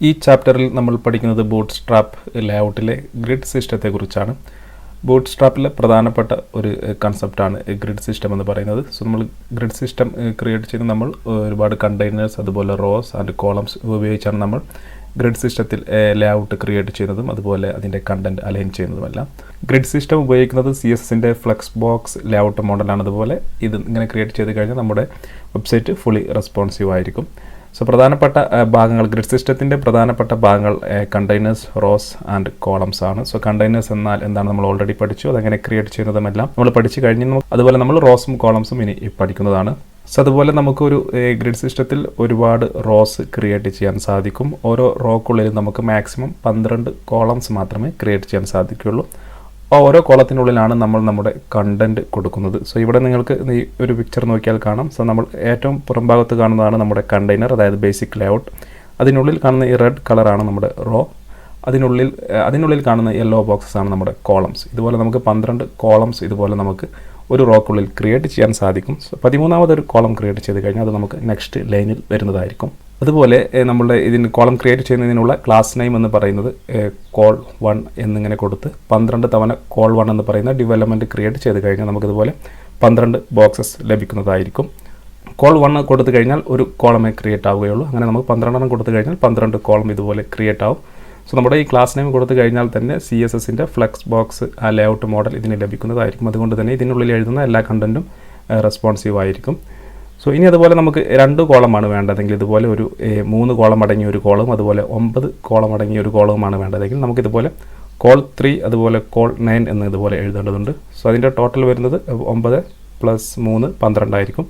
ഈ ചാപ്റ്ററിൽ നമ്മൾ പഠിക്കുന്നത് ബൂട്ട്സ്ട്രാപ്പ് ലേഔട്ടിലെ ഗ്രിഡ് സിസ്റ്റത്തെക്കുറിച്ചാണ്. ബൂട്ട്സ്ട്രാപ്പിലെ പ്രധാനപ്പെട്ട ഒരു കൺസെപ്റ്റാണ് ഗ്രിഡ് സിസ്റ്റം എന്ന് പറയുന്നത്. സോ നമ്മൾ ഗ്രിഡ് സിസ്റ്റം ക്രിയേറ്റ് ചെയ്ത് നമ്മൾ ഒരുപാട് കണ്ടെയ്നേഴ്സ് അതുപോലെ റോസ് ആൻഡ് കോളംസ് ഉപയോഗിച്ചാണ് നമ്മൾ ഗ്രിഡ് സിസ്റ്റത്തിൽ ലേഔട്ട് ക്രിയേറ്റ് ചെയ്യുന്നതും അതുപോലെ അതിൻ്റെ കണ്ടൻറ്റ് അലൈൻ ചെയ്യുന്നതുമെല്ലാം. ഗ്രിഡ് സിസ്റ്റം ഉപയോഗിക്കുന്നത് CSSൻ്റെ ഫ്ലെക്സ് ബോക്സ് ലേഔട്ട് മോഡലാണ്. അതുപോലെ ഇത് ഇങ്ങനെ ക്രിയേറ്റ് ചെയ്ത് കഴിഞ്ഞാൽ നമ്മുടെ വെബ്സൈറ്റ് ഫുള്ളി റെസ്പോൺസീവ് ആയിരിക്കും. സോ പ്രധാനപ്പെട്ട ഭാഗങ്ങൾ ഗ്രിഡ് സിസ്റ്റത്തിൻ്റെ പ്രധാനപ്പെട്ട ഭാഗങ്ങൾ കണ്ടെയ്നേഴ്സ്, റോസ് ആൻഡ് കോളംസ് ആണ്. സോ കണ്ടെയ്നേഴ്സ് എന്നാൽ എന്താണ് നമ്മൾ ഓൾറെഡി പഠിച്ചു, അതെങ്ങനെ ക്രിയേറ്റ് ചെയ്യുന്നതുമെല്ലാം നമ്മൾ പഠിച്ചു കഴിഞ്ഞു. അതുപോലെ നമ്മൾ റോസും കോളംസും ഇനി പഠിക്കുന്നതാണ്. സോ അതുപോലെ നമുക്കൊരു ഗ്രിഡ് സിസ്റ്റത്തിൽ ഒരുപാട് റോസ് ക്രിയേറ്റ് ചെയ്യാൻ സാധിക്കും. ഓരോ റോക്കുള്ളിൽ നമുക്ക് മാക്സിമം 12 കോളംസ് മാത്രമേ ക്രിയേറ്റ് ചെയ്യാൻ സാധിക്കുകയുള്ളൂ. ഓരോ കോളത്തിനുള്ളിലാണ് നമ്മൾ നമ്മുടെ കണ്ടൻറ്റ് കൊടുക്കുന്നത്. സോ ഇവിടെ നിങ്ങൾക്ക് ഈ ഒരു പിക്ചർ നോക്കിയാൽ കാണാം. സോ നമ്മൾ ഏറ്റവും പുറംഭാഗത്ത് കാണുന്നതാണ് നമ്മുടെ കണ്ടെയ്നർ, അതായത് ബേസിക് ലേഔട്ട്. അതിനുള്ളിൽ കാണുന്ന ഈ റെഡ് കളറാണ് നമ്മുടെ റോ. അതിനുള്ളിൽ കാണുന്ന യെല്ലോ ബോക്സസ് ആണ് നമ്മുടെ കോളംസ്. ഇതുപോലെ നമുക്ക് 12 കോളംസ് ഇതുപോലെ നമുക്ക് ഒരു റോക്കുള്ളിൽ ക്രിയേറ്റ് ചെയ്യാൻ സാധിക്കും. സോ 13ാമതൊരു കോളം ക്രിയേറ്റ് ചെയ്ത് കഴിഞ്ഞാൽ അത് നമുക്ക് നെക്സ്റ്റ് ലൈനിൽ വരുന്നതായിരിക്കും. അതുപോലെ നമ്മളുടെ ഇതിന് കോളം ക്രിയേറ്റ് ചെയ്യുന്നതിനുള്ള ക്ലാസ് നെയിം എന്ന് പറയുന്നത് കോൾ 1 എന്നിങ്ങനെ കൊടുത്ത് 12 തവണ കോൾ 1 എന്ന് പറയുന്ന ഡെവലപ്മെൻറ്റ് ക്രിയേറ്റ് ചെയ്ത് കഴിഞ്ഞാൽ നമുക്കിതുപോലെ 12 ബോക്സസ് ലഭിക്കുന്നതായിരിക്കും. കോൾ 1 കൊടുത്തു കഴിഞ്ഞാൽ ഒരു കോളമേ ക്രിയേറ്റ് ആവുകയുള്ളൂ. അങ്ങനെ നമുക്ക് 12 കൊടുത്തു കഴിഞ്ഞാൽ 12 കോളം ഇതുപോലെ ക്രിയേറ്റ് ആവും. സോ നമ്മുടെ ഈ ക്ലാസ് നെയിം കൊടുത്തു കഴിഞ്ഞാൽ തന്നെ CSSൻ്റെ ഫ്ലെക്സ് ബോക്സ് ആ ലേഔട്ട് മോഡൽ ഇതിന് ലഭിക്കുന്നതായിരിക്കും. അതുകൊണ്ട് തന്നെ ഇതിനുള്ളിൽ എഴുതുന്ന എല്ലാ കണ്ടൻറ്റും റെസ്പോൺസീവ് ആയിരിക്കും. സോ ഇനി അതുപോലെ നമുക്ക് 2 കോളമാണ് വേണ്ടതെങ്കിൽ ഇതുപോലെ ഒരു 3 കോളം അടങ്ങിയ ഒരു കോളവും അതുപോലെ 9 കോളം അടങ്ങിയ ഒരു കോളവുമാണ് വേണ്ടതെങ്കിൽ നമുക്കിതുപോലെ കോൾ 3 അതുപോലെ കോൾ 9 എന്ന് ഇതുപോലെ എഴുതേണ്ടതുണ്ട്. സോ അതിൻ്റെ ടോട്ടൽ വരുന്നത് 9 + 3 12 ആയിരിക്കും.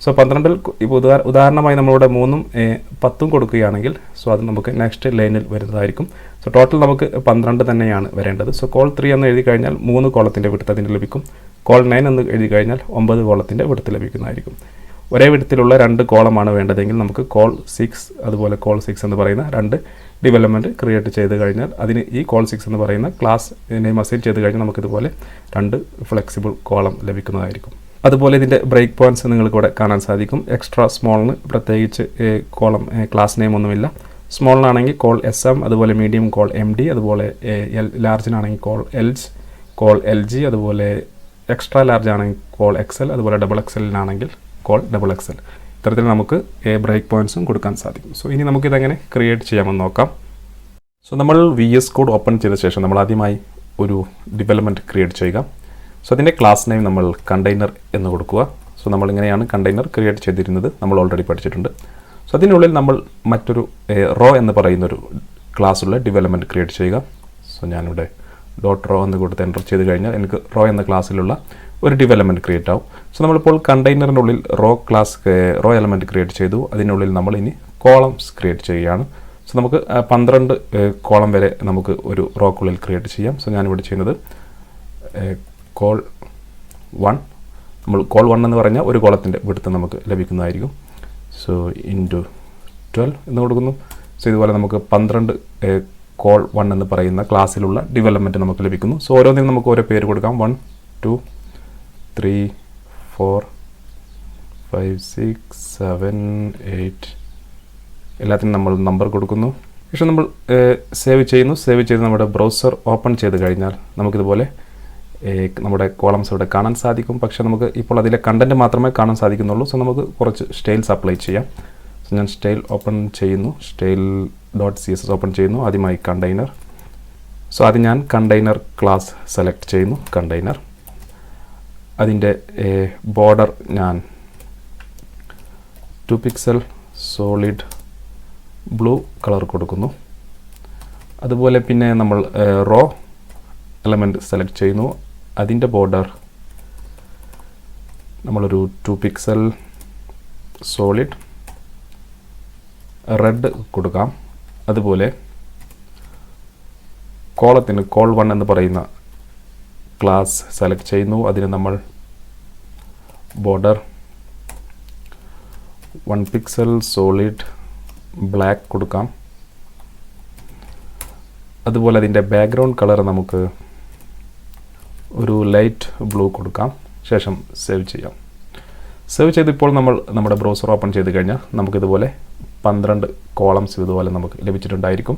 സോ 12ൽ ഇപ്പോൾ ഉദാഹരണമായി നമ്മളിവിടെ 3ഉം 10ഉം കൊടുക്കുകയാണെങ്കിൽ സോ അത് നമുക്ക് നെക്സ്റ്റ് ലൈനിൽ വരുന്നതായിരിക്കും. സോ ടോട്ടൽ നമുക്ക് 12 തന്നെയാണ് വരേണ്ടത്. സോ കോൾ 3 എന്ന് എഴുതി കഴിഞ്ഞാൽ 3 കോളത്തിൻ്റെ വിഡ്ത്ത് അതിന് ലഭിക്കും. കോൾ 9 എന്ന് എഴുതി കഴിഞ്ഞാൽ 9 കോളത്തിൻ്റെ വിഡ്ത്ത് ലഭിക്കുന്നതായിരിക്കും. ഒരേ വിഡ്ത്തിലുള്ള 2 കോളമാണ് വേണ്ടതെങ്കിൽ നമുക്ക് കോൾ 6 അതുപോലെ കോൾ 6 എന്ന് പറയുന്ന 2 ഡെവലപ്മെൻറ്റ് ക്രിയേറ്റ് ചെയ്ത് കഴിഞ്ഞാൽ അതിന് ഈ കോൾ 6 എന്ന് പറയുന്ന ക്ലാസ് നെയിം അസൈൻ ചെയ്ത് കഴിഞ്ഞാൽ നമുക്കിതുപോലെ 2 ഫ്ലെക്സിബിൾ കോളം ലഭിക്കുന്നതായിരിക്കും. അതുപോലെ ഇതിൻ്റെ ബ്രേക്ക് പോയിൻറ്റ്സ് നിങ്ങൾക്ക് ഇവിടെ കാണാൻ സാധിക്കും. എക്സ്ട്രാ സ്മോളിന് പ്രത്യേകിച്ച് കോളം ക്ലാസ് നെയിം ഒന്നുമില്ല. സ്മോളിനാണെങ്കിൽ കോൾ SM, അതുപോലെ മീഡിയം കോൾ MD, അതുപോലെ ലാർജിനാണെങ്കിൽ കോൾ LG, കോൾ LG, അതുപോലെ എക്സ്ട്രാ ലാർജ് ആണെങ്കിൽ കോൾ XL, അതുപോലെ ഡബിൾ XLനാണെങ്കിൽ കോൾ ഡബിൾ XL. ഇത്തരത്തിൽ നമുക്ക് ബ്രേക്ക് പോയിൻറ്റ്സും കൊടുക്കാൻ സാധിക്കും. സോ ഇനി നമുക്കിതെങ്ങനെ ക്രിയേറ്റ് ചെയ്യാമെന്ന് നോക്കാം. സോ നമ്മൾ VS കോഡ് ഓപ്പൺ ചെയ്ത ശേഷം നമ്മൾ ആദ്യമായി ഒരു ഡെവലപ്മെൻറ്റ് ക്രിയേറ്റ് ചെയ്യുക. സോ അതിൻ്റെ ക്ലാസ് നെയിം നമ്മൾ കണ്ടെയ്നർ എന്ന് കൊടുക്കുക. സോ നമ്മളിങ്ങനെയാണ് കണ്ടെയ്നർ ക്രിയേറ്റ് ചെയ്തിരുന്നത്, നമ്മൾ ഓൾറെഡി പഠിച്ചിട്ടുണ്ട്. സോ അതിനുള്ളിൽ നമ്മൾ മറ്റൊരു റോ എന്ന് പറയുന്നൊരു ക്ലാസ്സുള്ള ഡെവലപ്മെൻറ്റ് ക്രിയേറ്റ് ചെയ്യുക. സോ ഞാനിവിടെ .റോ എന്ന് കൊടുത്ത് എൻ്റർ ചെയ്ത് കഴിഞ്ഞാൽ എനിക്ക് റോ എന്ന ക്ലാസ്സിലുള്ള ഒരു ഡെവലപ്മെൻറ്റ് ക്രിയേറ്റ് ആവും. സോ നമ്മളിപ്പോൾ കണ്ടെയ്നറിൻ്റെ ഉള്ളിൽ റോ എലമെൻറ്റ് ക്രിയേറ്റ് ചെയ്തു. അതിനുള്ളിൽ നമ്മൾ ഇനി കോളംസ് ക്രിയേറ്റ് ചെയ്യുകയാണ്. സോ നമുക്ക് 12 കോളം വരെ നമുക്ക് ഒരു റോക്കുള്ളിൽ ക്രിയേറ്റ് ചെയ്യാം. സോ ഞാനിവിടെ ചെയ്യുന്നത് കോൾ 1, നമ്മൾ കോൾ 1 എന്ന് പറഞ്ഞാൽ ഒരു കോളത്തിൻ്റെ വിഡ്ത്ത് നമുക്ക് ലഭിക്കുന്നതായിരിക്കും. സോ ഇൻറ്റു 12 എന്ന് കൊടുക്കുന്നു. സോ ഇതുപോലെ നമുക്ക് 12 കോൾ 1 എന്ന് പറയുന്ന ക്ലാസ്സിലുള്ള ഡെവലപ്മെൻറ്റ് നമുക്ക് ലഭിക്കുന്നു. സോ ഓരോന്നിനും നമുക്ക് ഓരോ പേര് കൊടുക്കാം. 1 2 3 4 5 6 7 8 എല്ലാത്തിനും നമ്മൾ നമ്പർ കൊടുക്കുന്നു. ശേഷം നമ്മൾ സേവ് ചെയ്യുന്നു. സേവ് ചെയ്ത് നമ്മുടെ ബ്രൗസർ ഓപ്പൺ ചെയ്ത് കഴിഞ്ഞാൽ നമുക്കിതുപോലെ നമ്മുടെ കോളംസ് ഇവിടെ കാണാൻ സാധിക്കും. പക്ഷേ നമുക്ക് ഇപ്പോൾ അതിലെ കണ്ടൻറ്റ് മാത്രമേ കാണാൻ സാധിക്കുന്നുള്ളൂ. സോ നമുക്ക് കുറച്ച് സ്റ്റൈൽസ് അപ്ലൈ ചെയ്യാം. സോ ഞാൻ സ്റ്റൈൽ ഓപ്പൺ ചെയ്യുന്നു. style.css ഓപ്പൺ ചെയ്യുന്നു. ആദ്യമായി കണ്ടെയ്നർ. സോ ആദ്യം ഞാൻ കണ്ടെയ്നർ ക്ലാസ് സെലക്ട് ചെയ്യുന്നു. കണ്ടെയ്നർ അതിൻ്റെ ബോർഡർ ഞാൻ 2 പിക്സൽ സോളിഡ് ബ്ലൂ കളർ കൊടുക്കുന്നു. അതുപോലെ പിന്നെ നമ്മൾ റോ എലമെൻറ്റ് സെലക്ട് ചെയ്യുന്നു. അതിൻ്റെ ബോർഡർ നമ്മളൊരു 2 പിക്സൽ സോളിഡ് റെഡ് കൊടുക്കാം. അതുപോലെ കോളത്തിന് കോൾ 1 എന്ന് പറയുന്ന ക്ലാസ് സെലക്ട് ചെയ്യുന്നു. അതിന് നമ്മൾ ബോർഡർ 1 പിക്സൽ സോളിഡ് ബ്ലാക്ക് കൊടുക്കാം. അതുപോലെ അതിൻ്റെ ബാക്ക്ഗ്രൗണ്ട് കളർ നമുക്ക് ഒരു ലൈറ്റ് ബ്ലൂ കൊടുക്കാം. ശേഷം സേവ് ചെയ്യാം. സേവ് ചെയ്തിപ്പോൾ നമ്മൾ നമ്മുടെ ബ്രൗസർ ഓപ്പൺ ചെയ്ത് കഴിഞ്ഞാൽ നമുക്കിതുപോലെ 12 കോളംസ് ഇതുപോലെ നമുക്ക് ലഭിച്ചിട്ടുണ്ടായിരിക്കും.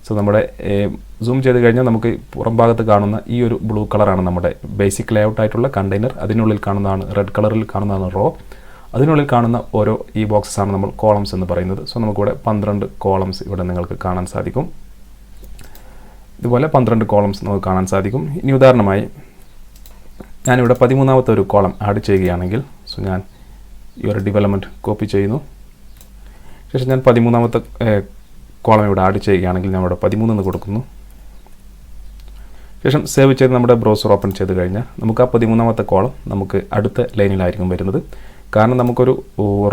സോ നമ്മുടെ സൂം ചെയ്ത് കഴിഞ്ഞാൽ നമുക്ക് പുറം ഭാഗത്ത് കാണുന്ന ഈ ഒരു ബ്ലൂ കളറാണ് നമ്മുടെ ബേസിക് ലേഔട്ട് ആയിട്ടുള്ള കണ്ടെയ്നർ. അതിനുള്ളിൽ കാണുന്നതാണ് റെഡ് കളറിൽ കാണുന്നതാണ് റോ. അതിനുള്ളിൽ കാണുന്ന ഓരോ ഈ ബോക്സസാണ് നമ്മൾ കോളംസ് എന്ന് പറയുന്നത്. സോ നമുക്കിവിടെ 12 കോളംസ് ഇവിടെ നിങ്ങൾക്ക് കാണാൻ സാധിക്കും. ഇതുപോലെ 12 കോളംസ് നമുക്ക് കാണാൻ സാധിക്കും. ഇനി ഉദാഹരണമായി ഞാനിവിടെ 13ാമത്തെ ഒരു കോളം ആഡ് ചെയ്യുകയാണെങ്കിൽ, സോ ഞാൻ ഈ ഒരു ഡെവലപ്മെൻറ്റ് കോപ്പി ചെയ്യുന്നു. ശേഷം ഞാൻ 13ാമത്തെ കോളം ഇവിടെ ആഡ് ചെയ്യുകയാണെങ്കിൽ ഞാൻ ഇവിടെ 13 എന്ന് കൊടുക്കുന്നു. ശേഷം സേവ് ചെയ്ത് നമ്മുടെ ബ്രൗസർ ഓപ്പൺ ചെയ്ത് കഴിഞ്ഞാൽ നമുക്ക് ആ 13ാമത്തെ കോളം നമുക്ക് അടുത്ത ലൈനിലായിരിക്കും വരുന്നത്. കാരണം നമുക്കൊരു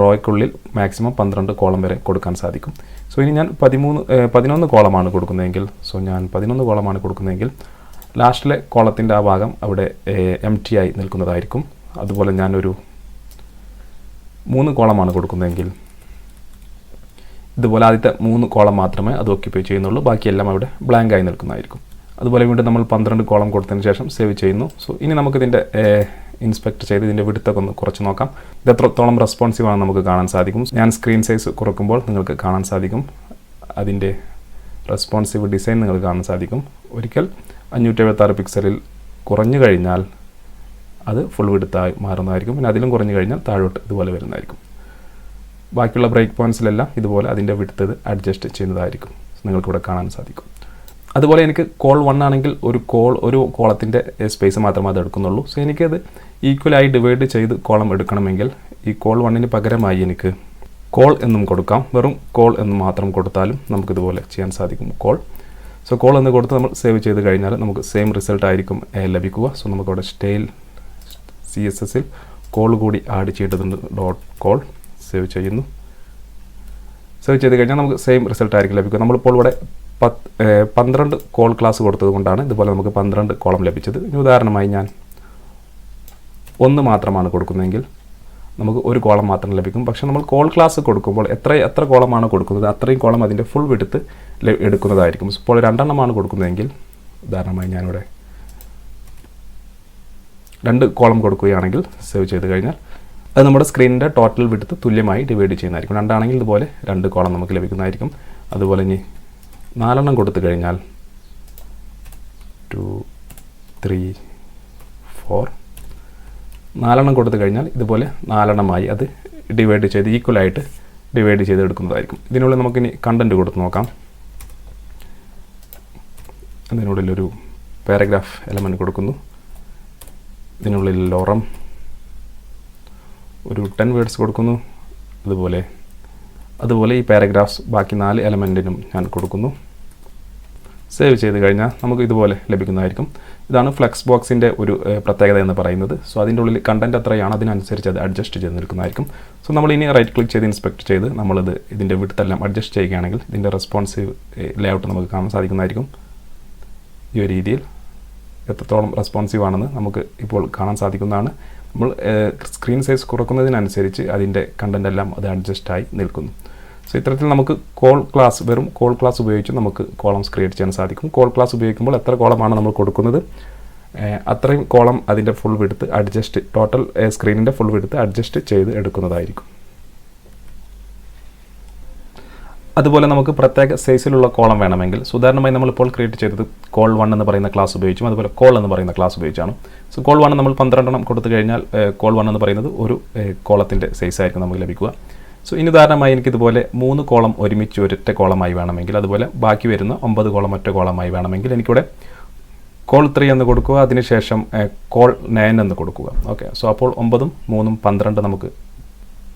റോയ്ക്കുള്ളിൽ മാക്സിമം 12 കോളം വരെ കൊടുക്കാൻ സാധിക്കും. സോ ഇനി ഞാൻ 11 കോളമാണ് കൊടുക്കുന്നതെങ്കിൽ, സോ ഞാൻ 11 കോളമാണ് കൊടുക്കുന്നതെങ്കിൽ ലാസ്റ്റിലെ കോളത്തിൻ്റെ ആ ഭാഗം അവിടെ empty ആയി നിൽക്കുന്നതായിരിക്കും. അതുപോലെ ഞാനൊരു 3 കോളമാണ് കൊടുക്കുന്നതെങ്കിൽ ഇതുപോലെ ആദ്യത്തെ 3 കോളം മാത്രമേ അത് ഓക്യുപ്പൈ ചെയ്യുന്നുള്ളൂ, ബാക്കിയെല്ലാം അവിടെ ബ്ലാങ്ക് ആയി നിൽക്കുന്നതായിരിക്കും. അതുപോലെ വീണ്ടും നമ്മൾ 12 കോളം കൊടുത്തതിന് ശേഷം സേവ് ചെയ്യുന്നു. സോ ഇനി നമുക്കിതിൻ്റെ ഇൻസ്പെക്ട് ചെയ്ത് ഇതിൻ്റെ വിടുത്തൊക്കെ ഒന്ന് കുറച്ച് നോക്കാം. ഇത് എത്രത്തോളം റെസ്പോൺസീവ് ആണെന്ന് നമുക്ക് കാണാൻ സാധിക്കും. ഞാൻ സ്ക്രീൻ സൈസ് കുറക്കുമ്പോൾ നിങ്ങൾക്ക് കാണാൻ സാധിക്കും അതിൻ്റെ റെസ്പോൺസീവ് ഡിസൈൻ നിങ്ങൾക്ക് കാണാൻ സാധിക്കും. ഒരിക്കൽ 576 പിക്സലിൽ കുറഞ്ഞു കഴിഞ്ഞാൽ അത് ഫുൾ വിടുത്തായി മാറുന്നതായിരിക്കും. പിന്നെ അതിലും കുറഞ്ഞു കഴിഞ്ഞാൽ താഴോട്ട് ഇതുപോലെ വരുന്നതായിരിക്കും. ബാക്കിയുള്ള ബ്രേക്ക് പോയിൻറ്റ്സിലെല്ലാം ഇതുപോലെ അതിൻ്റെ വിടുത്തത് അഡ്ജസ്റ്റ് ചെയ്യുന്നതായിരിക്കും നിങ്ങൾക്കിവിടെ കാണാൻ സാധിക്കും. അതുപോലെ എനിക്ക് കോൾ 1 ആണെങ്കിൽ ഒരു കോളത്തിൻ്റെ സ്പേസ് മാത്രമേ അത് എടുക്കുന്നുള്ളൂ. സോ എനിക്കത് ഈക്വലായി ഡിവൈഡ് ചെയ്ത് കോളം എടുക്കണമെങ്കിൽ ഈ കോൾ 1ന് പകരമായി എനിക്ക് കോൾ എന്നും കൊടുക്കാം. വെറും കോൾ എന്ന് മാത്രം കൊടുത്താലും നമുക്കിതുപോലെ ചെയ്യാൻ സാധിക്കും കോൾ. സോ കോൾ എന്ന് കൊടുത്ത് നമ്മൾ സേവ് ചെയ്ത് കഴിഞ്ഞാൽ നമുക്ക് സെയിം റിസൾട്ട് ആയിരിക്കും ലഭിക്കുക. സോ നമുക്കവിടെ സ്റ്റൈൽ CSSൽ കോൾ കൂടി ആഡ് ചെയ്തിട്ടുണ്ട്. .കോൾ സേവ് ചെയ്യുന്നു. സേവ് ചെയ്ത് കഴിഞ്ഞാൽ നമുക്ക് സെയിം റിസൾട്ട് ആയിരിക്കും ലഭിക്കുക. നമ്മളിപ്പോൾ ഇവിടെ 12 കോൾ ക്ലാസ് കൊടുത്തത് കൊണ്ടാണ് ഇതുപോലെ നമുക്ക് 12 കോളം ലഭിച്ചത്. ഇനി ഉദാഹരണമായി ഞാൻ 1 മാത്രമാണ് കൊടുക്കുന്നതെങ്കിൽ നമുക്ക് ഒരു കോളം മാത്രം ലഭിക്കും. പക്ഷേ നമ്മൾ കോൾ ക്ലാസ് കൊടുക്കുമ്പോൾ എത്ര കോളമാണ് കൊടുക്കുന്നത് അത്രയും കോളം അതിൻ്റെ ഫുൾ വിടുത്ത് എടുക്കുന്നതായിരിക്കും. ഇപ്പോൾ 2 എണ്ണമാണ് കൊടുക്കുന്നതെങ്കിൽ ഉദാഹരണമായി ഞാനിവിടെ 2 കോളം കൊടുക്കുകയാണെങ്കിൽ സേവ് ചെയ്ത് കഴിഞ്ഞാൽ അത് നമ്മുടെ സ്ക്രീനിൻ്റെ ടോട്ടൽ വിടുത്ത് തുല്യമായി ഡിവൈഡ് ചെയ്യുന്നതായിരിക്കും. 2 ആണെങ്കിൽ ഇതുപോലെ 2 കോളം നമുക്ക് ലഭിക്കുന്നതായിരിക്കും. അതുപോലെ ഇനി 4 എണ്ണം കൊടുത്തു കഴിഞ്ഞാൽ 2 3 4 4 എണ്ണം കൊടുത്തു കഴിഞ്ഞാൽ ഇതുപോലെ 4 എണ്ണമായി അത് ഡിവൈഡ് ചെയ്ത് ഈക്വലായിട്ട് ഡിവൈഡ് ചെയ്ത് എടുക്കുന്നതായിരിക്കും. ഇതിനുള്ളിൽ നമുക്കിനി കണ്ടൻറ്റ് കൊടുത്ത് നോക്കാം. അതിനുള്ളിലൊരു പാരഗ്രാഫ് എലമെൻറ്റ് കൊടുക്കുന്നു. ഇതിനുള്ളിൽ ലോറം ഒരു 10 വേർഡ്സ് കൊടുക്കുന്നു. അതുപോലെ ഈ പാരഗ്രാഫ്സ് ബാക്കി 4 എലമെൻറ്റിനും ഞാൻ കൊടുക്കുന്നു. സേവ് ചെയ്ത് കഴിഞ്ഞാൽ നമുക്ക് ഇതുപോലെ ലഭിക്കുന്നതായിരിക്കും. ഇതാണ് ഫ്ലെക്സ് ബോക്സിൻ്റെ ഒരു പ്രത്യേകത എന്ന് പറയുന്നത്. സോ അതിൻ്റെ ഉള്ളിൽ കണ്ടൻറ്റ് എത്രയാണ് അതിനനുസരിച്ച് അത് അഡ്ജസ്റ്റ് ചെയ്ത് നിൽക്കുന്നതായിരിക്കും. സോ നമ്മൾ ഇനി റൈറ്റ് ക്ലിക്ക് ചെയ്ത് ഇൻസ്പെക്ട് ചെയ്ത് നമ്മളിത് ഇതിൻ്റെ വിഡ്ത്തെല്ലാം അഡ്ജസ്റ്റ് ചെയ്യുകയാണെങ്കിൽ ഇതിൻ്റെ റെസ്പോൺസീവ് ലേഔട്ട് നമുക്ക് കാണാൻ സാധിക്കുന്നതായിരിക്കും. ഈ ഒരു രീതിയിൽ എത്രത്തോളം റെസ്പോൺസീവ് ആണെന്ന് നമുക്ക് ഇപ്പോൾ കാണാൻ സാധിക്കുന്നതാണ്. നമ്മൾ സ്ക്രീൻ സൈസ് കുറക്കുന്നതിനനുസരിച്ച് അതിൻ്റെ കണ്ടൻ്റ് എല്ലാം അത് അഡ്ജസ്റ്റായി നിൽക്കുന്നു. സോ ഇത്തരത്തിൽ നമുക്ക് വെറും കോൾ ക്ലാസ് ഉപയോഗിച്ച് നമുക്ക് കോളംസ് ക്രിയേറ്റ് ചെയ്യാൻ സാധിക്കും. കോൾ ക്ലാസ് ഉപയോഗിക്കുമ്പോൾ എത്ര കോളമാണ് നമ്മൾ കൊടുക്കുന്നത് അത്രയും കോളം അതിൻ്റെ ഫുൾ വിഡ്ത്ത് ടോട്ടൽ സ്ക്രീനിൻ്റെ ഫുൾ വിഡ്ത്ത് അഡ്ജസ്റ്റ് ചെയ്ത് എടുക്കുന്നതായിരിക്കും. അതുപോലെ നമുക്ക് പ്രത്യേക സൈസിലുള്ള കോളം വേണമെങ്കിൽ ഉദാഹരണമായി നമ്മളിപ്പോൾ ക്രിയേറ്റ് ചെയ്തത് കോൾ 1 എന്ന് പറയുന്ന ക്ലാസ് ഉപയോഗിച്ചും അതുപോലെ കോൾ എന്ന് പറയുന്ന ക്ലാസ് ഉപയോഗിച്ചാണ്. സോ കോൾ 1 നമ്മൾ 12 എണ്ണം കൊടുത്തു കഴിഞ്ഞാൽ കോൾ 1 എന്ന് പറയുന്നത് ഒരു കോളത്തിൻ്റെ സൈസ് ആയിരിക്കും നമുക്ക് ലഭിക്കുക. സോ ഇനി ഉദാഹരണമായി എനിക്കിതുപോലെ 3 കോളം ഒരുമിച്ച് ഒരൊറ്റ കോളമായി വേണമെങ്കിൽ അതുപോലെ ബാക്കി വരുന്ന 9 കോളം ഒറ്റ കോളമായി വേണമെങ്കിൽ എനിക്കിവിടെ കോൾ 3 എന്ന് കൊടുക്കുക. അതിനുശേഷം കോൾ 9 എന്ന് കൊടുക്കുക. ഓക്കെ, സോ അപ്പോൾ 9 3 12 നമുക്ക്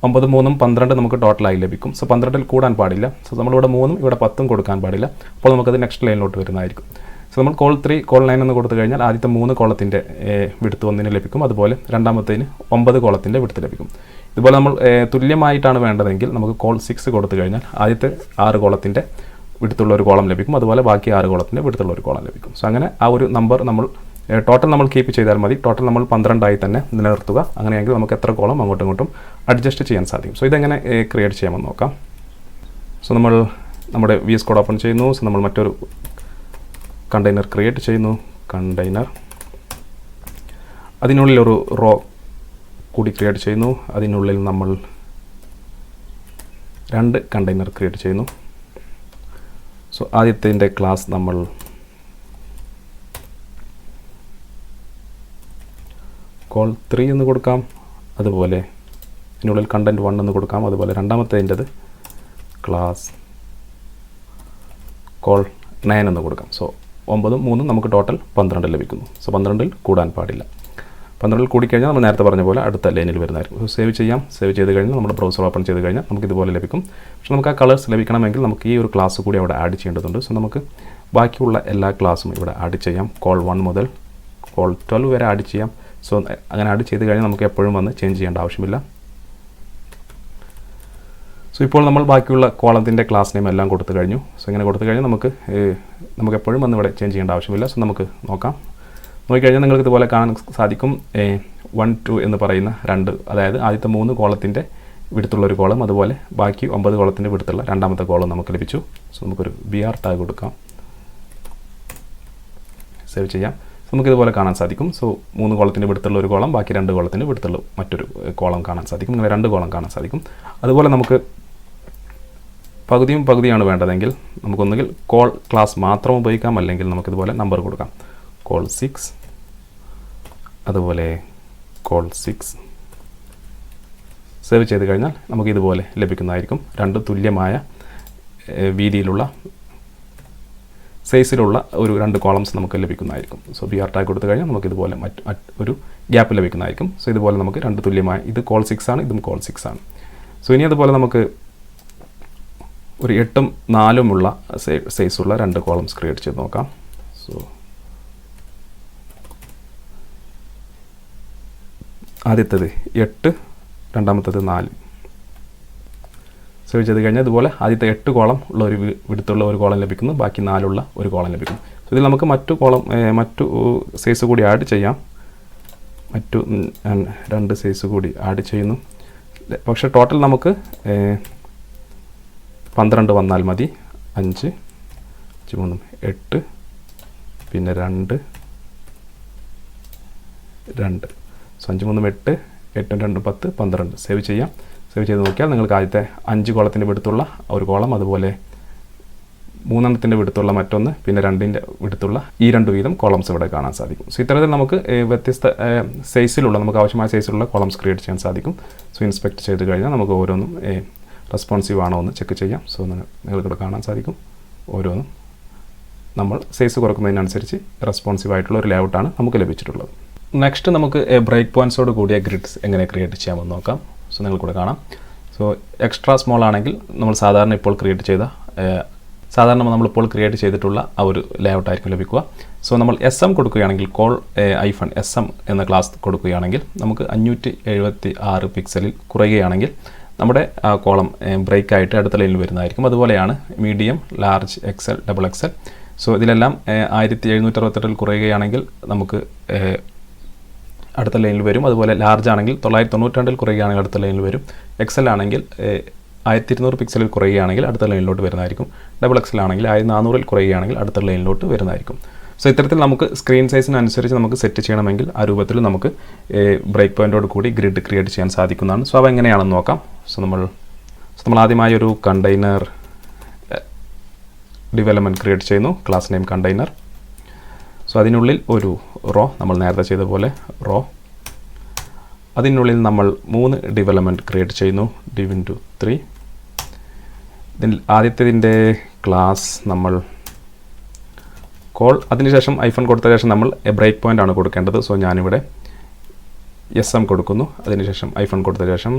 9 3 12 നമുക്ക് ടോട്ടലായി ലഭിക്കും. സോ 12ൽ കൂടാൻ പാടില്ല. സോ നമ്മളിവിടെ 3 ഇവിടെ 10 കൊടുക്കാൻ പാടില്ല. അപ്പോൾ നമുക്കത് നെക്സ്റ്റ് ലൈനിലോട്ട് വരുന്നതായിരിക്കും. സോ നമ്മൾ കോൾ 3 കോൾ 9 എന്ന് കൊടുത്തു കഴിഞ്ഞാൽ ആദ്യത്തെ 3 കോളത്തിൻ്റെ വിഡ്ത്ത് 1 ലഭിക്കും. അതുപോലെ രണ്ടാമത്തേന് 9 കോളത്തിൻ്റെ വിഡ്ത്ത് ലഭിക്കും. ഇതുപോലെ നമ്മൾ തുല്യമായിട്ടാണ് വേണ്ടതെങ്കിൽ നമുക്ക് കോൾ 6 കൊടുത്തു കഴിഞ്ഞാൽ ആദ്യത്തെ 6 കോളത്തിൻ്റെ വിഡ്ത്തുള്ള ഒരു കോളം ലഭിക്കും. അതുപോലെ ബാക്കി 6 കോളത്തിൻ്റെ വിഡ്ത്തുള്ള ഒരു കോളം ലഭിക്കും. സോ അങ്ങനെ ആ ഒരു നമ്പർ ടോട്ടൽ നമ്മൾ കീപ്പ് ചെയ്താൽ മതി. ടോട്ടൽ നമ്മൾ 12 ആയി തന്നെ നിലനിർത്തുക. അങ്ങനെയെങ്കിൽ നമുക്ക് എത്ര കോളം അങ്ങോട്ടും ഇങ്ങോട്ടും അഡ്ജസ്റ്റ് ചെയ്യാൻ സാധിക്കും. സോ ഇതെങ്ങനെ ക്രിയേറ്റ് ചെയ്യാമെന്ന് നോക്കാം. സോ നമ്മൾ നമ്മുടെ VS കോഡ് ഓപ്പൺ ചെയ്യുന്നു. സോ നമ്മൾ മറ്റൊരു കണ്ടെയ്നർ ക്രിയേറ്റ് ചെയ്യുന്നു. കണ്ടെയ്നർ അതിനുള്ളിലൊരു റോ കൂടി ക്രിയേറ്റ് ചെയ്യുന്നു. അതിനുള്ളിൽ നമ്മൾ രണ്ട് കണ്ടെയ്നർ ക്രിയേറ്റ് ചെയ്യുന്നു. സോ ആദ്യത്തെ ക്ലാസ് നമ്മൾ കോൾ 3 എന്ന് കൊടുക്കാം. അതുപോലെ ഇതിനുള്ളിൽ കണ്ടൻറ്റ് 1 എന്ന് കൊടുക്കാം. അതുപോലെ രണ്ടാമത്തേതിൻ്റെത് ക്ലാസ് കോൾ 9 എന്ന് കൊടുക്കാം. സോ 9 3 നമുക്ക് ടോട്ടൽ 12 ലഭിക്കുന്നു. സോ 12ൽ കൂടാൻ പാടില്ല. 12ൽ കൂടിക്കഴിഞ്ഞാൽ നമ്മൾ നേരത്തെ പറഞ്ഞ പോലെ അടുത്ത ലൈനിൽ വരുന്നതായിരിക്കും. സോ സേവ് ചെയ്യാം. സേവ് ചെയ്ത് കഴിഞ്ഞാൽ നമ്മുടെ ബ്രൗസർ ഓപ്പൺ ചെയ്ത് കഴിഞ്ഞാൽ നമുക്ക് ഇതുപോലെ ലഭിക്കും. പക്ഷേ നമുക്ക് ആ കളേഴ്സ് ലഭിക്കണമെങ്കിൽ നമുക്ക് ഈ ഒരു ക്ലാസ് കൂടി അവിടെ ആഡ് ചെയ്യേണ്ടതുണ്ട്. സോ നമുക്ക് ബാക്കിയുള്ള എല്ലാ ക്ലാസ്സും ഇവിടെ ആഡ് ചെയ്യാം. കോൾ 1 മുതൽ കോൾ 12 വരെ ആഡ് ചെയ്യാം. സോ അങ്ങനെ ആഡ് ചെയ്ത് കഴിഞ്ഞാൽ നമുക്ക് എപ്പോഴും വന്ന് ചേഞ്ച് ചെയ്യേണ്ട ആവശ്യമില്ല. സോ ഇപ്പോൾ നമ്മൾ ബാക്കിയുള്ള കോളത്തിൻ്റെ ക്ലാസ് നെയിം എല്ലാം കൊടുത്തു കഴിഞ്ഞു. സോ ഇങ്ങനെ കൊടുത്തു കഴിഞ്ഞാൽ നമുക്ക് എപ്പോഴും വന്ന് ഇവിടെ ചേഞ്ച് ചെയ്യേണ്ട ആവശ്യമില്ല. സോ നമുക്ക് നോക്കാം. നോക്കിക്കഴിഞ്ഞാൽ നിങ്ങൾക്ക് ഇതുപോലെ കാണാൻ സാധിക്കും 1 2 എന്ന് പറയുന്ന രണ്ട്, അതായത് ആദ്യത്തെ 3 കോളത്തിൻ്റെ വിടുത്തുള്ള ഒരു കോളം, അതുപോലെ ബാക്കി 9 കോളത്തിൻ്റെ വിടുത്തുള്ള രണ്ടാമത്തെ കോളം നമുക്ക് ലഭിച്ചു. സോ നമുക്കൊരു BR ടാഗ് കൊടുക്കാം. സേവ് ചെയ്യാം. നമുക്കിതുപോലെ കാണാൻ സാധിക്കും. സോ 3 കോളത്തിൻ്റെ വിടുത്തുള്ള ഒരു കോളം, ബാക്കി 2 കോളത്തിൻ്റെ വിടുത്തുള്ള മറ്റൊരു കോളം കാണാൻ സാധിക്കും. ഇങ്ങനെ 2 കോളം കാണാൻ സാധിക്കും. അതുപോലെ നമുക്ക് പകുതിയാണ് വേണ്ടതെങ്കിൽ നമുക്കൊന്നുകിൽ കോൾ ക്ലാസ് മാത്രം ഉപയോഗിക്കാം, അല്ലെങ്കിൽ നമുക്കിതുപോലെ നമ്പർ കൊടുക്കാം. കോൾ 6, അതുപോലെ കോൾ 6. സേവ് ചെയ്ത് കഴിഞ്ഞാൽ നമുക്കിതുപോലെ ലഭിക്കുന്നതായിരിക്കും. 2 തുല്യമായ വീതിയിലുള്ള സൈസിലുള്ള ഒരു 2 കോളംസ് നമുക്ക് ലഭിക്കുന്നതായിരിക്കും. സോ BR ടാഗ് കൊടുത്തു കഴിഞ്ഞാൽ നമുക്കിതുപോലെ ഒരു ഗ്യാപ്പ് ലഭിക്കുന്നതായിരിക്കും. സോ ഇതുപോലെ നമുക്ക് 2 തുല്യമായ, ഇത് കോൾ 6 ആണ്, ഇതും കോൾ 6 ആണ്. സോ ഇനി അതുപോലെ നമുക്ക് ഒരു 8 4 സൈസുള്ള 2 കോളംസ് ക്രിയേറ്റ് ചെയ്ത് നോക്കാം. സോ ആദ്യത്തേത് 8, രണ്ടാമത്തേത് 4. സേവ് ചെയ്ത് കഴിഞ്ഞാൽ ഇതുപോലെ ആദ്യത്തെ 8 കോളം ഉള്ള ഒരു വിടുത്തുള്ള ഒരു കോളം ലഭിക്കുന്നു, ബാക്കി 4 ഉള്ള ഒരു കോളം ലഭിക്കുന്നു. സോ ഇതിൽ നമുക്ക് മറ്റു സൈസ് കൂടി ആഡ് ചെയ്യാം. മറ്റു 2 സൈസ് കൂടി ആഡ് ചെയ്യുന്നു. പക്ഷേ ടോട്ടൽ നമുക്ക് 12 വന്നാൽ മതി. 5 3 8, പിന്നെ 2 സോ 5 3 8, 8 2 10, 12. സേവ് ചെയ്യാം. സേവ് ചെയ്ത് നോക്കിയാൽ നിങ്ങൾക്ക് ആദ്യത്തെ 5 കോളത്തിൻ്റെ വിടുത്തുള്ള ഒരു കോളം, അതുപോലെ 3 വിടുത്തുള്ള മറ്റൊന്ന്, പിന്നെ 2 വിടുത്തുള്ള ഈ 2 വീതം കോളംസ് ഇവിടെ കാണാൻ സാധിക്കും. സോ ഇത്തരത്തിൽ നമുക്ക് വ്യത്യസ്ത സൈസിലുള്ള, നമുക്ക് ആവശ്യമായ സൈസിലുള്ള കോളംസ് ക്രിയേറ്റ് ചെയ്യാൻ സാധിക്കും. സോ ഇൻസ്പെക്ട് ചെയ്ത് കഴിഞ്ഞാൽ നമുക്ക് ഓരോന്നും റെസ്പോൺസീവ് ആണോ എന്ന് ചെക്ക് ചെയ്യാം. സോ നിങ്ങൾക്കിവിടെ കാണാൻ സാധിക്കും. ഓരോന്നും നമ്മൾ സൈസ് കുറക്കുന്നതിനനുസരിച്ച് റെസ്പോൺസീവ് ആയിട്ടുള്ള ഒരു ലേഔട്ടാണ് നമുക്ക് ലഭിച്ചിട്ടുള്ളത്. നെക്സ്റ്റ് നമുക്ക് ബ്രേക്ക് പോയിൻറ്റ്സോട് കൂടിയ ഗ്രിഡ്സ് എങ്ങനെ ക്രിയേറ്റ് ചെയ്യാമെന്ന് നോക്കാം. സോ നിങ്ങൾക്കിവിടെ കാണാം. സോ എക്സ്ട്രാ സ്മോൾ ആണെങ്കിൽ നമ്മളിപ്പോൾ ക്രിയേറ്റ് ചെയ്തിട്ടുള്ള ആ ഒരു ലേഔട്ട് ആയിരിക്കും ലഭിക്കുക. സോ നമ്മൾ SM കൊടുക്കുകയാണെങ്കിൽ, കോൾ -SM എന്ന ക്ലാസ് കൊടുക്കുകയാണെങ്കിൽ, നമുക്ക് 576 പിക്സലിൽ കുറയുകയാണെങ്കിൽ നമ്മുടെ ആ കോളം ബ്രേക്ക് ആയിട്ട് അടുത്ത ലൈനിൽ വരുന്നതായിരിക്കും. അതുപോലെയാണ് medium, large, XL, XXL. So ഇതിലെല്ലാം 1768 കുറയുകയാണെങ്കിൽ നമുക്ക് അടുത്ത ലൈനിൽ വരും. അതുപോലെ ലാർജ് ആണെങ്കിൽ 992 കുറയുകയാണെങ്കിൽ അടുത്ത ലൈനിൽ വരും. XL ആണെങ്കിൽ 1200 പിക്സലിൽ കുറയുകയാണെങ്കിൽ അടുത്ത ലൈനിലോട്ട് വരുന്നതായിരിക്കും. XXL ആണെങ്കിൽ 1400 കുറയുകയാണെങ്കിൽ അടുത്ത ലൈനിലോട്ട് വരുന്നതായിരിക്കും. സോ ഇത്തരത്തിൽ നമുക്ക് സ്ക്രീൻ സൈസിനനുസരിച്ച് നമുക്ക് സെറ്റ് ചെയ്യണമെങ്കിൽ ആ രൂപത്തിൽ നമുക്ക് ബ്രേക്ക് പോയിൻറ്റോട് കൂടി ഗ്രിഡ് ക്രിയേറ്റ് ചെയ്യാൻ സാധിക്കുന്നതാണ്. സോ അവ എങ്ങനെയാണെന്ന് നോക്കാം. സോ നമ്മൾ ആദ്യമായി ഒരു കണ്ടെയ്നർ ഡെവലപ്മെൻറ്റ് ക്രിയേറ്റ് ചെയ്യുന്നു. Class name container. സോ അതിനുള്ളിൽ ഒരു റോ, നമ്മൾ നേരത്തെ ചെയ്ത പോലെ റോ. അതിനുള്ളിൽ നമ്മൾ 3 ഡെവലപ്മെൻറ്റ് ക്രിയേറ്റ് ചെയ്യുന്നു. div*3. ആദ്യത്തേതിൻ്റെ ക്ലാസ് നമ്മൾ കോൾ, അതിനുശേഷം ഐഫൺ കൊടുത്ത ശേഷം നമ്മൾ ബ്രേക്ക് പോയിൻ്റ് ആണ് കൊടുക്കേണ്ടത്. സോ ഞാനിവിടെ SM കൊടുക്കുന്നു. അതിനുശേഷം ഐഫൺ കൊടുത്ത ശേഷം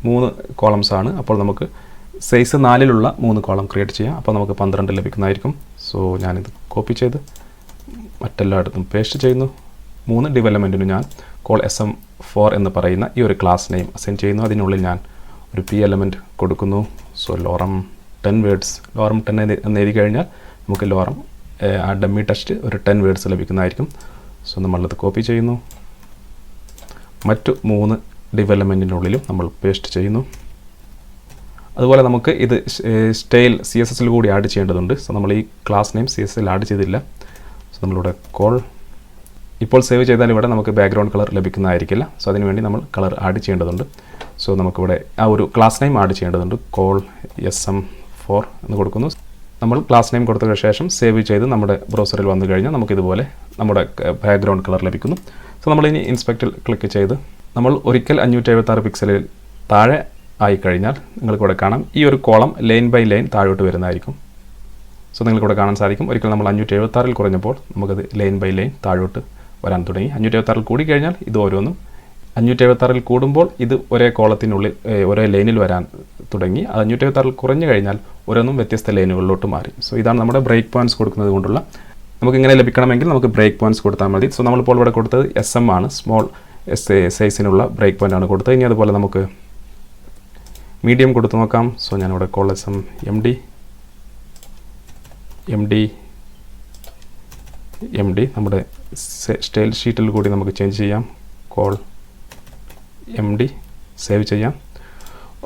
3 കോളംസ് ആണ്. അപ്പോൾ നമുക്ക് സൈസ് 4 3 കോളം ക്രിയേറ്റ് ചെയ്യാം. അപ്പോൾ നമുക്ക് 12 ലഭിക്കുന്നതായിരിക്കും. സോ ഞാനിത് കോപ്പി ചെയ്ത് മറ്റെല്ലായിടത്തും പേസ്റ്റ് ചെയ്യുന്നു. 3 ഡെവലപ്മെൻറ്റിന് ഞാൻ കോൾ SM4 എന്ന് പറയുന്ന ഈ ഒരു ക്ലാസ് നെയിം അസൈൻ ചെയ്യുന്നു. അതിനുള്ളിൽ ഞാൻ ഒരു P എലമെൻറ്റ് കൊടുക്കുന്നു. സോ ലോറം 10 വേർഡ്സ്, ലോറം 10 എന്ന് എഴുതി കഴിഞ്ഞാൽ നമുക്ക് ലോറം ആ ഡമ്മി ടെക്സ്റ്റ് ഒരു 10 വേർഡ്സ് ലഭിക്കുന്നതായിരിക്കും. സോ നമ്മളത് കോപ്പി ചെയ്യുന്നു. മറ്റു 3 ഡെവലപ്മെൻറ്റിനുള്ളിലും നമ്മൾ പേസ്റ്റ് ചെയ്യുന്നു. അതുപോലെ നമുക്ക് ഇത് സ്റ്റൈൽ CSS കൂടി ആഡ് ചെയ്യേണ്ടതുണ്ട്. സോ നമ്മൾ ഈ ക്ലാസ് നെയിം CSS ആഡ് ചെയ്തില്ല. സോ നമ്മളിവിടെ കോൾ, ഇപ്പോൾ സേവ് ചെയ്താൽ ഇവിടെ നമുക്ക് ബാക്ക്ഗ്രൗണ്ട് കളർ ലഭിക്കുന്നതായിരിക്കില്ല. സോ അതിനുവേണ്ടി നമ്മൾ കളർ ആഡ് ചെയ്യേണ്ടതുണ്ട്. സോ നമുക്കിവിടെ ആ ഒരു ക്ലാസ് നെയിം ആഡ് ചെയ്യേണ്ടതുണ്ട്. കോൾ SM4 എന്ന് കൊടുക്കുന്നു. നമ്മൾ ക്ലാസ് നെയിം കൊടുത്തതിന് ശേഷം സേവ് ചെയ്ത് നമ്മുടെ ബ്രൗസറിൽ വന്നു കഴിഞ്ഞാൽ നമുക്കിതുപോലെ നമ്മുടെ ബാക്ക്ഗ്രൗണ്ട് കളർ ലഭിക്കുന്നു. സോ നമ്മളിനി ഇൻസ്പെക്റ്റിൽ ക്ലിക്ക് ചെയ്ത് നമ്മൾ ഒരിക്കൽ 576 പിക്സലിൽ താഴെ ആയിക്കഴിഞ്ഞാൽ നിങ്ങൾക്കിവിടെ കാണാം ഈ ഒരു കോളം ലൈൻ ബൈ ലൈൻ താഴോട്ട് വരുന്നതായിരിക്കും. സോ നിങ്ങൾക്കിവിടെ കാണാൻ സാധിക്കും ഒരിക്കൽ നമ്മൾ 576 കുറഞ്ഞപ്പോൾ നമുക്കത് ലൈൻ ബൈ ലൈൻ താഴോട്ട് വരാൻ തുടങ്ങി. 576 കൂടി കഴിഞ്ഞാൽ ഇത് ഓരോന്നും 576 കൂടുമ്പോൾ ഇത് ഒരേ കോളത്തിനുള്ളിൽ ഒരേ ലൈനിൽ വരാൻ തുടങ്ങി. അത് 576 കുറഞ്ഞു കഴിഞ്ഞാൽ ഓരോന്നും വ്യത്യസ്ത ലൈനുകളിലോട്ട് മാറി. സോ ഇതാണ് നമ്മുടെ ബ്രേക്ക് പോയിൻറ്റ്സ് കൊടുക്കുന്നത് കൊണ്ടുള്ള നമുക്കിങ്ങനെ ലഭിക്കണമെങ്കിൽ നമുക്ക് ബ്രേക്ക് പോയിൻറ്റ്സ് കൊടുത്താൽ മതി. സോ നമ്മളിപ്പോൾ ഇവിടെ കൊടുത്തത് SM ആണ്, സ്മോൾ സൈസിനുള്ള ബ്രേക്ക് പോയിൻ്റ് ആണ് കൊടുത്തത്. ഇനി അതുപോലെ നമുക്ക് മീഡിയം കൊടുത്ത് നോക്കാം. സോ ഞാനിവിടെ കോൾ SM MD നമ്മുടെ സ്റ്റൈൽ ഷീറ്റിൽ കൂടി നമുക്ക് ചേഞ്ച് ചെയ്യാം. കോൾ MD സേവ് ചെയ്യാം.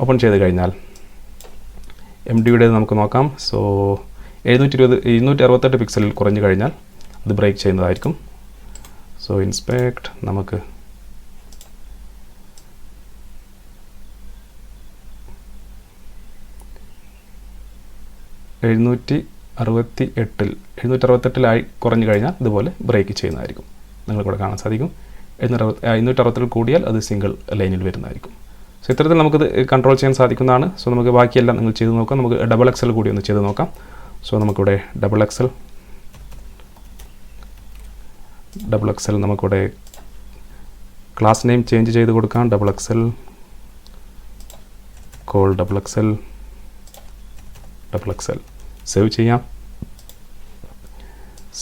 ഓപ്പൺ ചെയ്ത് കഴിഞ്ഞാൽ MDയുടെ നമുക്ക് നോക്കാം. സോ 268 പിക്സലിൽ കുറഞ്ഞു കഴിഞ്ഞാൽ അത് ബ്രേക്ക് ചെയ്യുന്നതായിരിക്കും. സോ ഇൻസ്പെക്ട് നമുക്ക് 768 കുറഞ്ഞു കഴിഞ്ഞാൽ ഇതുപോലെ ബ്രേക്ക് ചെയ്യുന്നതായിരിക്കും. നിങ്ങൾക്കിവിടെ കാണാൻ സാധിക്കും 560 കൂടിയാൽ അത് സിംഗിൾ ലൈനിൽ വരുന്നതായിരിക്കും. സോ ഇത്തരത്തിൽ നമുക്കിത് കൺട്രോൾ ചെയ്യാൻ സാധിക്കുന്നതാണ്. സോ നമുക്ക് ബാക്കിയെല്ലാം നിങ്ങൾ ചെയ്ത് നോക്കാം. നമുക്ക് ഡബിൾ എക്സൽ കൂടി ഒന്ന് ചെയ്ത് നോക്കാം. സോ നമുക്കിവിടെ ഡബിൾ എക്സൽ നമുക്കിവിടെ ക്ലാസ് നെയിം ചേഞ്ച് ചെയ്ത് കൊടുക്കാം. Double XL call double XL save ചെയ്യാം.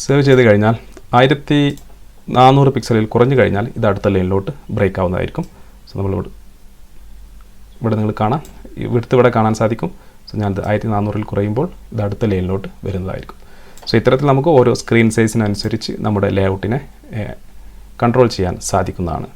സേവ് ചെയ്ത് കഴിഞ്ഞാൽ 1400 പിക്സലിൽ കുറഞ്ഞു കഴിഞ്ഞാൽ ഇത് അടുത്ത ലൈനിലോട്ട് ബ്രേക്ക് ആവുന്നതായിരിക്കും. സോ നമ്മളിവിടെ നിങ്ങൾ കാണാം, ഇവിടെ കാണാൻ സാധിക്കും. സോ ഞാനത് 1400 കുറയുമ്പോൾ ഇത് അടുത്ത ലൈനിലോട്ട് വരുന്നതായിരിക്കും. സോ ഇത്തരത്തിൽ നമുക്ക് ഓരോ സ്ക്രീൻ സൈസിനനുസരിച്ച് നമ്മുടെ ലേഔട്ടിനെ കൺട്രോൾ ചെയ്യാൻ സാധിക്കുന്നതാണ്.